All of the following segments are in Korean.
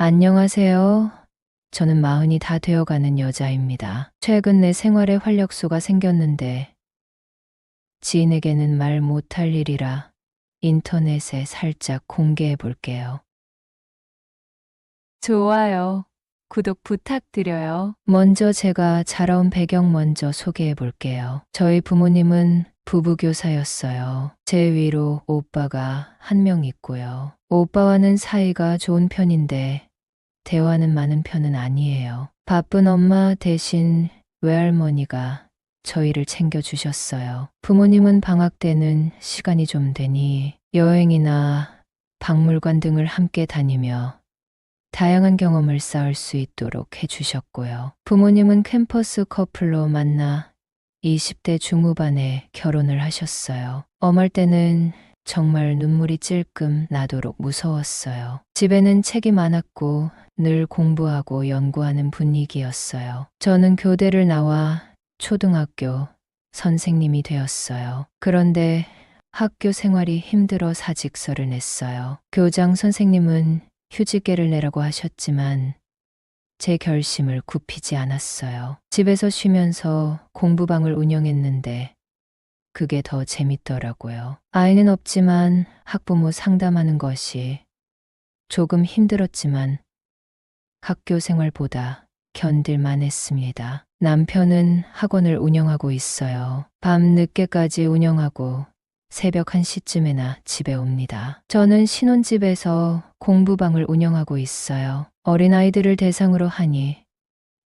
안녕하세요. 저는 마흔이 다 되어가는 여자입니다. 최근 내 생활에 활력소가 생겼는데 지인에게는 말 못할 일이라 인터넷에 살짝 공개해 볼게요. 좋아요. 구독 부탁드려요. 먼저 제가 자라온 배경 먼저 소개해 볼게요. 저희 부모님은 부부교사였어요. 제 위로 오빠가 한 명 있고요. 오빠와는 사이가 좋은 편인데 대화는 많은 편은 아니에요. 바쁜 엄마 대신 외할머니가 저희를 챙겨주셨어요. 부모님은 방학 때는 시간이 좀 되니 여행이나 박물관 등을 함께 다니며 다양한 경험을 쌓을 수 있도록 해주셨고요. 부모님은 캠퍼스 커플로 만나 20대 중후반에 결혼을 하셨어요. 어멀 때는 정말 눈물이 찔끔 나도록 무서웠어요. 집에는 책이 많았고 늘 공부하고 연구하는 분위기였어요. 저는 교대를 나와 초등학교 선생님이 되었어요. 그런데 학교 생활이 힘들어 사직서를 냈어요. 교장 선생님은 휴직계를 내라고 하셨지만 제 결심을 굽히지 않았어요. 집에서 쉬면서 공부방을 운영했는데 그게 더 재밌더라고요. 아이는 없지만 학부모 상담하는 것이 조금 힘들었지만 학교 생활보다 견딜만 했습니다. 남편은 학원을 운영하고 있어요. 밤 늦게까지 운영하고 새벽 1시쯤에나 집에 옵니다. 저는 신혼집에서 공부방을 운영하고 있어요. 어린아이들을 대상으로 하니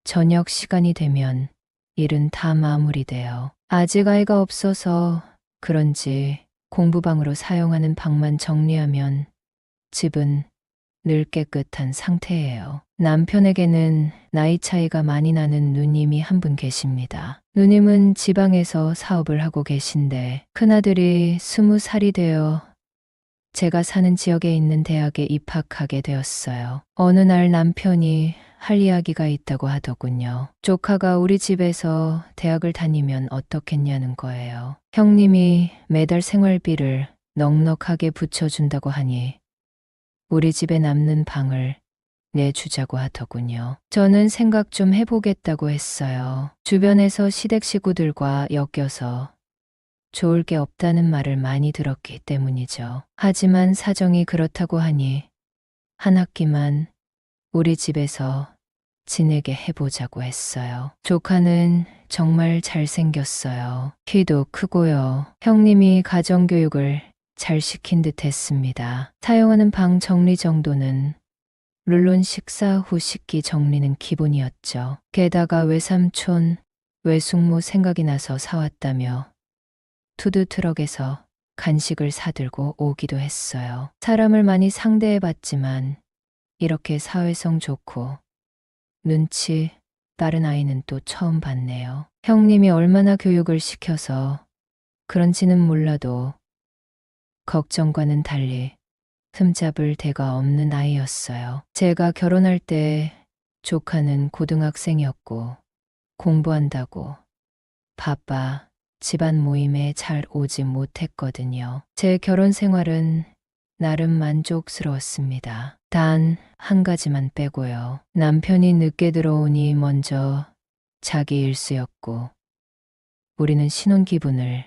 저녁 시간이 되면 일은 다 마무리돼요. 아직 아이가 없어서 그런지 공부방으로 사용하는 방만 정리하면 집은 늘 깨끗한 상태예요. 남편에게는 나이 차이가 많이 나는 누님이 한 분 계십니다. 누님은 지방에서 사업을 하고 계신데 큰아들이 20살이 되어 제가 사는 지역에 있는 대학에 입학하게 되었어요. 어느 날 남편이 할 이야기가 있다고 하더군요. 조카가 우리 집에서 대학을 다니면 어떻겠냐는 거예요. 형님이 매달 생활비를 넉넉하게 붙여준다고 하니 우리 집에 남는 방을 내주자고 하더군요. 저는 생각 좀 해보겠다고 했어요. 주변에서 시댁 식구들과 엮여서 좋을 게 없다는 말을 많이 들었기 때문이죠. 하지만 사정이 그렇다고 하니 한 학기만 우리 집에서 지내게 해보자고 했어요. 조카는 정말 잘생겼어요. 키도 크고요. 형님이 가정교육을 잘 시킨 듯 했습니다. 사용하는 방 정리 정도는 물론 식사 후 식기 정리는 기본이었죠. 게다가 외삼촌, 외숙모 생각이 나서 사왔다며 푸드트럭에서 간식을 사들고 오기도 했어요. 사람을 많이 상대해봤지만 이렇게 사회성 좋고 눈치 빠른 아이는 또 처음 봤네요. 형님이 얼마나 교육을 시켜서 그런지는 몰라도 걱정과는 달리 흠잡을 데가 없는 아이였어요. 제가 결혼할 때 조카는 고등학생이었고 공부한다고 바빠 집안 모임에 잘 오지 못했거든요. 제 결혼 생활은 나름 만족스러웠습니다. 단 한 가지만 빼고요. 남편이 늦게 들어오니 먼저 자기 일수였고 우리는 신혼 기분을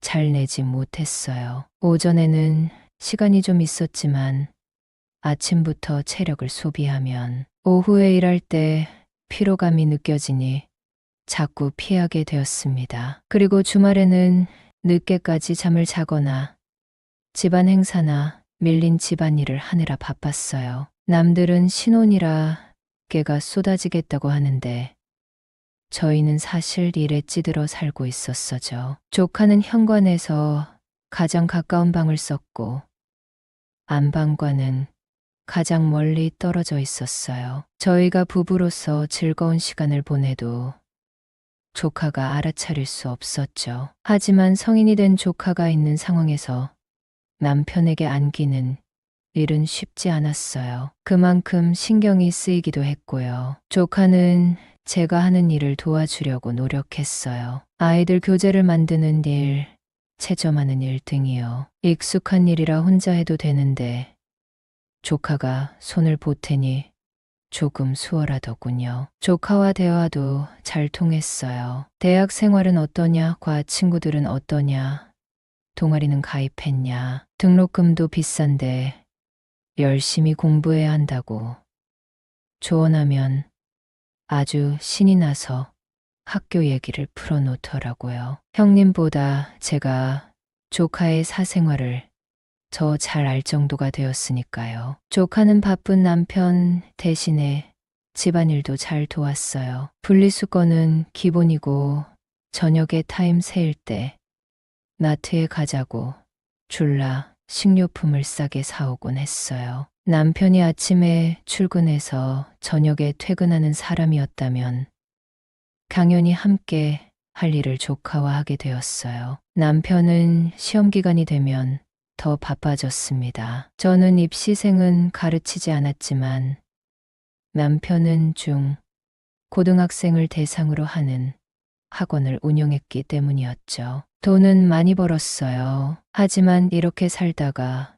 잘 내지 못했어요. 오전에는 시간이 좀 있었지만 아침부터 체력을 소비하면 오후에 일할 때 피로감이 느껴지니 자꾸 피하게 되었습니다. 그리고 주말에는 늦게까지 잠을 자거나 집안 행사나 밀린 집안일을 하느라 바빴어요. 남들은 신혼이라 깨가 쏟아지겠다고 하는데 저희는 사실 일에 찌들어 살고 있었어죠. 조카는 현관에서 가장 가까운 방을 썼고 안방과는 가장 멀리 떨어져 있었어요. 저희가 부부로서 즐거운 시간을 보내도 조카가 알아차릴 수 없었죠. 하지만 성인이 된 조카가 있는 상황에서 남편에게 안기는 일은 쉽지 않았어요. 그만큼 신경이 쓰이기도 했고요. 조카는 제가 하는 일을 도와주려고 노력했어요. 아이들 교재를 만드는 일, 채점하는 일 등이요. 익숙한 일이라 혼자 해도 되는데 조카가 손을 보태니 조금 수월하더군요. 조카와 대화도 잘 통했어요. 대학 생활은 어떠냐? 과 친구들은 어떠냐? 동아리는 가입했냐? 등록금도 비싼데 열심히 공부해야 한다고 조언하면 아주 신이 나서 학교 얘기를 풀어놓더라고요. 형님보다 제가 조카의 사생활을 더 잘 알 정도가 되었으니까요. 조카는 바쁜 남편 대신에 집안일도 잘 도왔어요. 분리수거는 기본이고 저녁에 타임 세일 때 마트에 가자고 줄라 식료품을 싸게 사오곤 했어요. 남편이 아침에 출근해서 저녁에 퇴근하는 사람이었다면 당연히 함께 할 일을 조카와 하게 되었어요. 남편은 시험 기간이 되면 더 바빠졌습니다. 저는 입시생은 가르치지 않았지만 남편은 고등학생을 대상으로 하는 학원을 운영했기 때문이었죠. 돈은 많이 벌었어요. 하지만 이렇게 살다가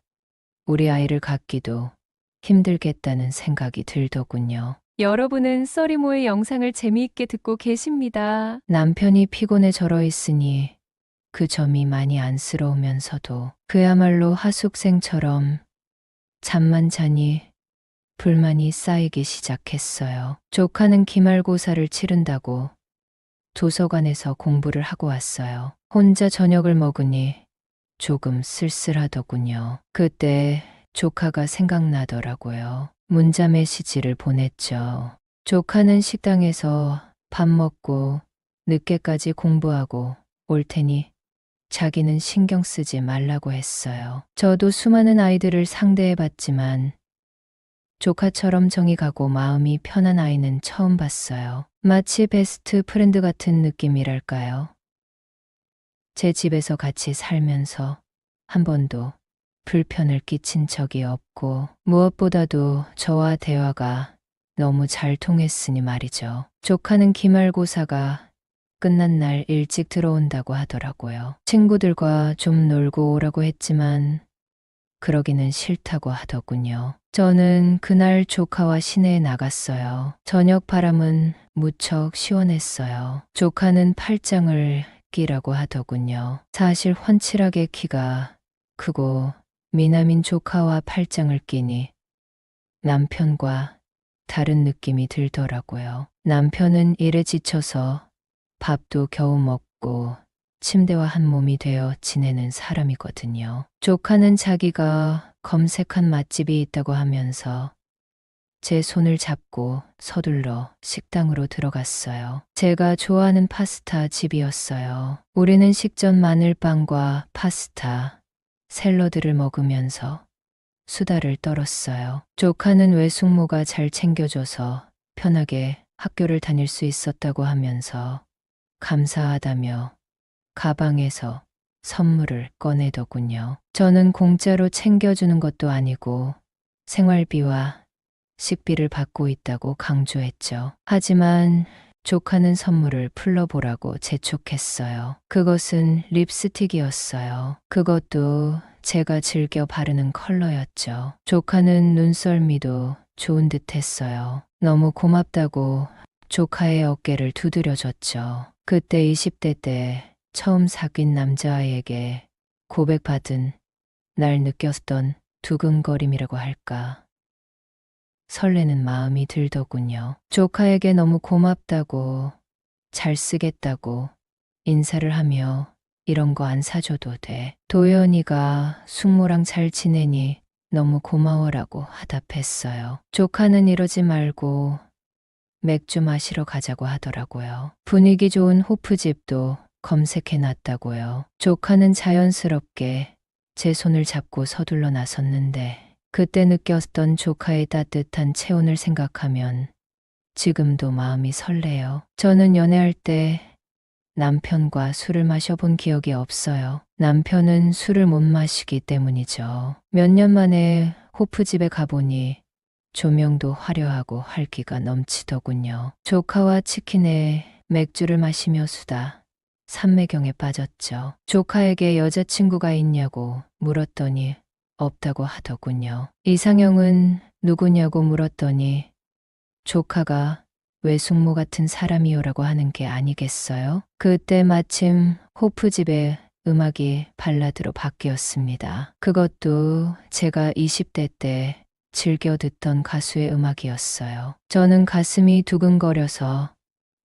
우리 아이를 갖기도 힘들겠다는 생각이 들더군요. 여러분은 써리모의 영상을 재미있게 듣고 계십니다. 남편이 피곤해 절어 있으니 그 점이 많이 안쓰러우면서도 그야말로 하숙생처럼 잠만 자니 불만이 쌓이기 시작했어요. 조카는 기말고사를 치른다고 도서관에서 공부를 하고 왔어요. 혼자 저녁을 먹으니 조금 쓸쓸하더군요. 그때 조카가 생각나더라고요. 문자 메시지를 보냈죠. 조카는 식당에서 밥 먹고 늦게까지 공부하고 올 테니 자기는 신경 쓰지 말라고 했어요. 저도 수많은 아이들을 상대해 봤지만 조카처럼 정이 가고 마음이 편한 아이는 처음 봤어요. 마치 베스트 프렌드 같은 느낌이랄까요. 제 집에서 같이 살면서 한 번도 불편을 끼친 적이 없고 무엇보다도 저와 대화가 너무 잘 통했으니 말이죠. 조카는 기말고사가 끝난 날 일찍 들어온다고 하더라고요. 친구들과 좀 놀고 오라고 했지만 그러기는 싫다고 하더군요. 저는 그날 조카와 시내에 나갔어요. 저녁 바람은 무척 시원했어요. 조카는 팔짱을 끼라고 하더군요. 사실 훤칠하게 키가 크고 미남인 조카와 팔짱을 끼니 남편과 다른 느낌이 들더라고요. 남편은 일에 지쳐서 밥도 겨우 먹고 침대와 한 몸이 되어 지내는 사람이거든요. 조카는 자기가 검색한 맛집이 있다고 하면서 제 손을 잡고 서둘러 식당으로 들어갔어요. 제가 좋아하는 파스타 집이었어요. 우리는 식전 마늘빵과 파스타, 샐러드를 먹으면서 수다를 떨었어요. 조카는 외숙모가 잘 챙겨줘서 편하게 학교를 다닐 수 있었다고 하면서 감사하다며 가방에서 선물을 꺼내더군요. 저는 공짜로 챙겨주는 것도 아니고 생활비와 식비를 받고 있다고 강조했죠. 하지만 조카는 선물을 풀러보라고 재촉했어요. 그것은 립스틱이었어요. 그것도 제가 즐겨 바르는 컬러였죠. 조카는 눈썰미도 좋은 듯 했어요. 너무 고맙다고 조카의 어깨를 두드려줬죠. 그때 20대 때 처음 사귄 남자아이에게 고백받은 날 느꼈던 두근거림이라고 할까. 설레는 마음이 들더군요. 조카에게 너무 고맙다고, 잘 쓰겠다고 인사를 하며 이런 거 안 사줘도 돼. 도연이가 숙모랑 잘 지내니 너무 고마워라고 화답했어요. 조카는 이러지 말고 맥주 마시러 가자고 하더라고요. 분위기 좋은 호프집도 검색해 놨다고요. 조카는 자연스럽게 제 손을 잡고 서둘러 나섰는데 그때 느꼈던 조카의 따뜻한 체온을 생각하면 지금도 마음이 설레요. 저는 연애할 때 남편과 술을 마셔본 기억이 없어요. 남편은 술을 못 마시기 때문이죠. 몇 년 만에 호프집에 가보니 조명도 화려하고 활기가 넘치더군요. 조카와 치킨에 맥주를 마시며 수다, 삼매경에 빠졌죠. 조카에게 여자친구가 있냐고 물었더니 없다고 하더군요. 이상형은 누구냐고 물었더니 조카가 외숙모 같은 사람이요라고 하는 게 아니겠어요? 그때 마침 호프집에 음악이 발라드로 바뀌었습니다. 그것도 제가 20대 때 즐겨 듣던 가수의 음악이었어요. 저는 가슴이 두근거려서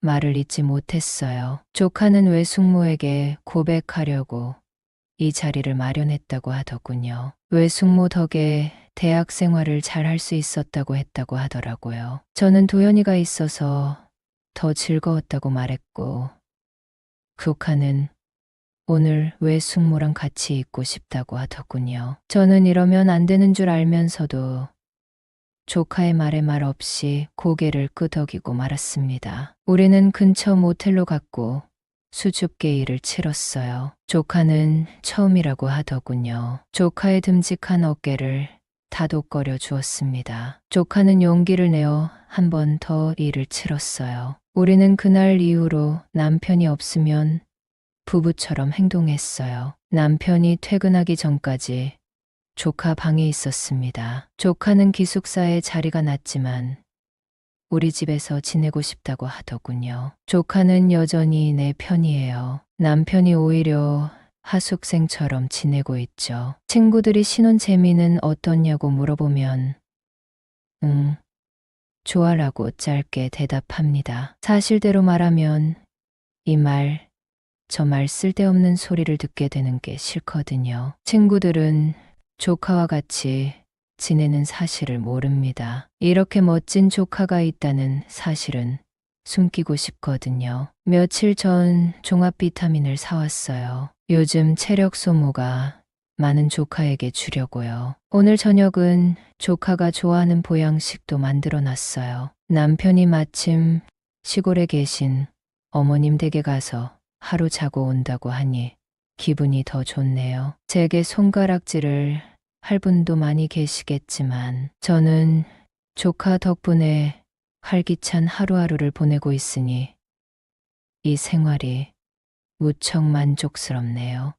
말을 잇지 못했어요. 조카는 외숙모에게 고백하려고 이 자리를 마련했다고 하더군요. 외숙모 덕에 대학 생활을 잘 할 수 있었다고 했다고 하더라고요. 저는 도연이가 있어서 더 즐거웠다고 말했고, 조카는 오늘 외숙모랑 같이 있고 싶다고 하더군요. 저는 이러면 안 되는 줄 알면서도 조카의 말에 말 없이 고개를 끄덕이고 말았습니다. 우리는 근처 모텔로 갔고 수줍게일을 치렀어요. 조카는 처음이라고 하더군요. 조카의 듬직한 어깨를 다독거려 주었습니다. 조카는 용기를 내어 한 번 더 일을 치렀어요. 우리는 그날 이후로 남편이 없으면 부부처럼 행동했어요. 남편이 퇴근하기 전까지 조카 방에 있었습니다. 조카는 기숙사에 자리가 났지만 우리 집에서 지내고 싶다고 하더군요. 조카는 여전히 내 편이에요. 남편이 오히려 하숙생처럼 지내고 있죠. 친구들이 신혼 재미는 어떻냐고 물어보면 좋아라고 짧게 대답합니다. 사실대로 말하면 이 말, 저 말 쓸데없는 소리를 듣게 되는 게 싫거든요. 친구들은 조카와 같이 지내는 사실을 모릅니다. 이렇게 멋진 조카가 있다는 사실은 숨기고 싶거든요. 며칠 전 종합 비타민을 사왔어요. 요즘 체력 소모가 많은 조카에게 주려고요. 오늘 저녁은 조카가 좋아하는 보양식도 만들어 놨어요. 남편이 마침 시골에 계신 어머님 댁에 가서 하루 자고 온다고 하니 기분이 더 좋네요. 제게 손가락질을 할 분도 많이 계시겠지만 저는 조카 덕분에 활기찬 하루하루를 보내고 있으니 이 생활이 무척 만족스럽네요.